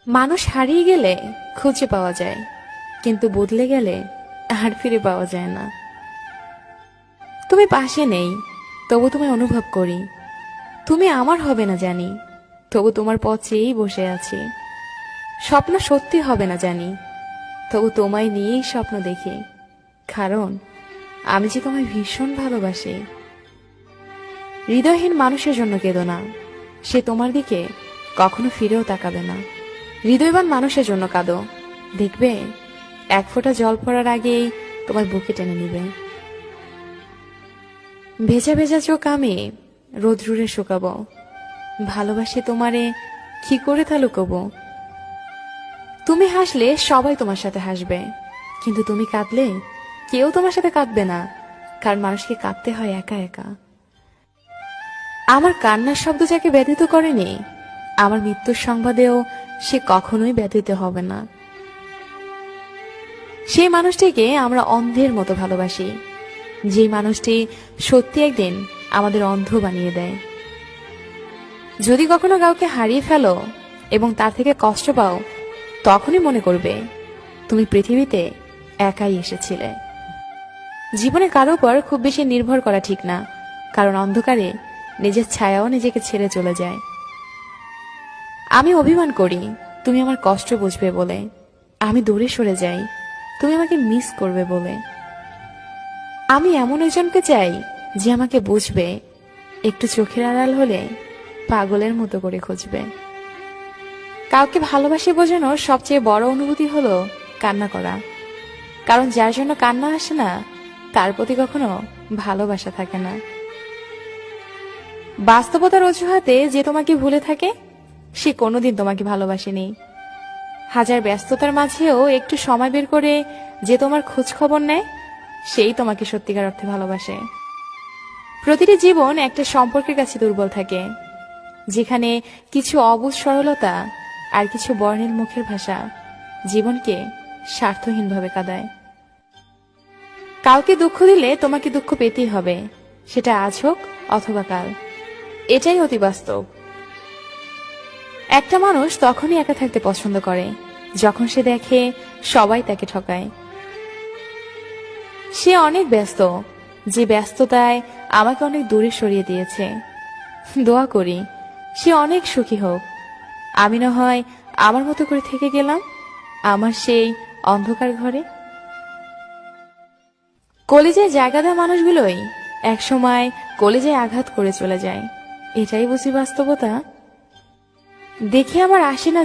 মানুষ হারিয়ে গেলে খুঁজে পাওয়া যায়, কিন্তু বদলে গেলে আর ফিরে পাওয়া যায় না। তুমি পাশে নেই, তবু তোমায় অনুভব করি। তুমি আমার হবে না জানি, তবু তোমার পথ চেয়েই বসে আছি। স্বপ্ন সত্যি হবে না জানি, তবু তোমায় নিয়েই স্বপ্ন দেখি। কারণ আমি যে তোমায় ভীষণ ভালোবাসি। হৃদয়হীন মানুষের জন্য কেঁদো না, সে তোমার দিকে কখনো ফিরেও তাকাবে না। হৃদয়বান মানুষের জন্য কাঁদো, দেখবে এক ফোঁটা জল পড়ার আগেই তোমার বুকে টেনে নিবে। ভেজা ভেজা চোখ আমি রোদ্রুরে শুকাবো, ভালোবাসি তোমারে কি করে তা লুকোবো। তুমি হাসলে সবাই তোমার সাথে হাসবে, কিন্তু তুমি কাঁদলে কেউ তোমার সাথে কাঁদবে না, কারণ মানুষকে কাঁদতে হয় একা একা। আমার কান্নার শব্দ যাকে ব্যথিত করেনি, আমার মৃত্যুর সংবাদেও সে কখনোই ব্যথিত হবে না। সেই মানুষটিকে আমরা অন্ধের মতো ভালোবাসি, যে মানুষটি সত্যি একদিন আমাদের অন্ধ বানিয়ে দেয়। যদি কখনো কাউকে হারিয়ে ফেলো এবং তার থেকে কষ্ট পাও, তখনই মনে করবে তুমি পৃথিবীতে একাই এসেছিলে। জীবনে কারো উপর খুব বেশি নির্ভর করা ঠিক না, কারণ অন্ধকারে নিজের ছায়াও নিজেকে ছেড়ে চলে যায়। আমি অভিমান করি তুমি আমার কষ্ট বুঝবে বলে, আমি দূরে সরে যাই তুমি আমাকে মিস করবে বলে। আমি এমন একজনকে চাই যে আমাকে বুঝবে, একটু চোখের আড়াল হলে পাগলের মতো করে খুঁজবে। কাউকে ভালোবাসে বোঝানোর সবচেয়ে বড় অনুভূতি হলো কান্না করা, কারণ যার জন্য কান্না আসে না তার প্রতি কখনো ভালোবাসা থাকে না। বাস্তবতার অজুহাতে যে তোমাকে ভুলে থাকে, সে কোনোদিন তোমাকে ভালোবাসেনি। হাজার ব্যস্ততার মাঝেও একটু সময় বের করে যে তোমার খোঁজ খবর নেয়, সেই তোমাকে সত্যিকার অর্থে ভালোবাসে। প্রতিটি জীবন একটা সম্পর্কের কাছে দুর্বল থাকে, যেখানে কিছু অবুঝ সরলতা আর কিছু বর্ণিল মুখের ভাষা জীবনকে স্বার্থহীনভাবে কাঁদায়। কাউকে দুঃখ দিলে তোমাকে দুঃখ পেতেই হবে, সেটা আজ হোক অথবা কাল। এটাই অতি বাস্তব। একটা মানুষ তখনই একা থাকতে পছন্দ করে যখন সে দেখে সবাই তাকে ঠকায়। সে অনেক ব্যস্ত, যে ব্যস্ততায় আমাকে অনেক দূরে সরিয়ে দিয়েছে। দোয়া করি সে অনেক সুখী হোক, আমি না হয় আমার মতো করে থেকে গেলাম আমার সেই অন্ধকার ঘরে। কলেজায় জায়গা দেওয়া মানুষগুলোই একসময় কলেজায় আঘাত করে চলে যায়। এটাই বুঝি বাস্তবতা। দেখে আমার আসে না